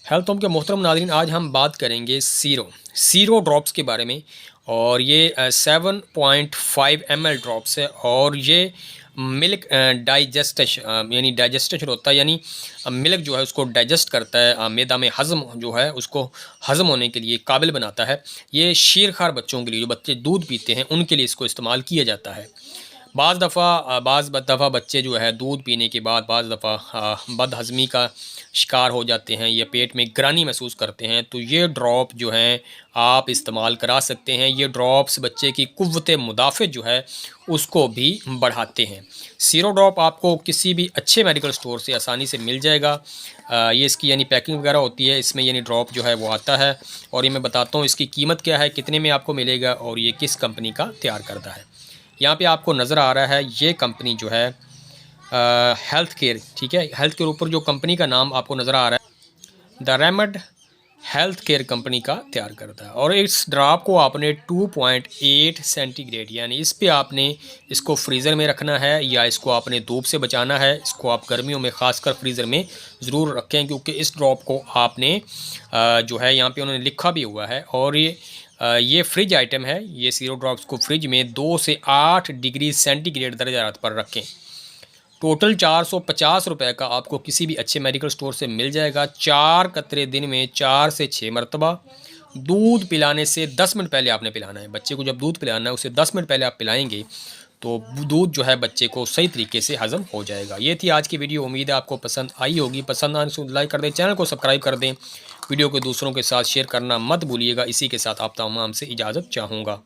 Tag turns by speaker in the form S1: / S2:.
S1: Health home के मोहतरम नाज़रीन, आज हम बात करेंगे सीरो ड्रॉप्स के बारे में। और ये 7.5 ml ड्रॉप्स है और ये मिल्क डाइजेस्टेशन यानी डाइजेस्टेशन होता है, यानी मिल्क जो है उसको डाइजेस्ट करता है, मैदा में हज़म जो है उसको हज़म होने के लिए काबिल बनाता है। ये शीरखार बच्चों के लिए, जो बच्चे दूध पीते हैं उनके लिए इसको इस्तेमाल किया जाता है। बाज़ दफ़ा बच्चे जो है दूध पीने के बाद बाज़ दफ़ा बदहज़मी का शिकार हो जाते हैं या पेट में गिरानी महसूस करते हैं, तो ये ड्रॉप जो हैं आप इस्तेमाल करा सकते हैं। ये ड्रॉप्स बच्चे की क़ुव्वत मुदाफ़त जो है उसको भी बढ़ाते हैं। सीरो ड्रॉप आपको किसी भी अच्छे मेडिकल स्टोर से आसानी से मिल जाएगा। ये इसकी यानी पैकिंग वगैरह होती है, इसमें यानी ड्रॉप जो है वो आता है। और ये मैं बताता हूँ इसकी कीमत क्या है, कितने में आपको मिलेगा और ये किस कंपनी का तैयार करता है। यहाँ पे आपको नज़र आ रहा है ये कंपनी जो है हेल्थ केयर, ठीक है। हेल्थ केयर ऊपर जो कंपनी का नाम आपको नज़र आ रहा है द रेमड हेल्थ केयर कंपनी का तैयार करता है। और इस ड्रॉप को आपने 2.8 सेंटीग्रेड यानी इस पे आपने इसको फ्रीज़र में रखना है या इसको आपने धूप से बचाना है। इसको आप गर्मियों में ख़ासकर फ्रीज़र में ज़रूर रखें, क्योंकि इस ड्रॉप को आपने जो है यहाँ पे उन्होंने लिखा भी हुआ है। और ये फ्रिज आइटम है। ये सीरो ड्रॉप्स को फ्रिज में 2 से 8 डिग्री सेंटीग्रेड दर्जा हरारत पर रखें। टोटल 450 रुपये का आपको किसी भी अच्छे मेडिकल स्टोर से मिल जाएगा। 4 कतरे दिन में 4 से 6 मरतबा। दूध पिलाने से 10 मिनट पहले आपने पिलाना है। बच्चे को जब दूध पिलाना है उसे 10 मिनट पहले आप पिलाएंगे तो दूध जो है बच्चे को सही तरीके से हज़म हो जाएगा। ये थी आज की वीडियो, उम्मीद है आपको पसंद आई होगी। पसंद आने से लाइक कर दें, चैनल को सब्सक्राइब कर दें, वीडियो को दूसरों के साथ शेयर करना मत भूलिएगा। इसी के साथ आप तमाम से इजाज़त चाहूँगा।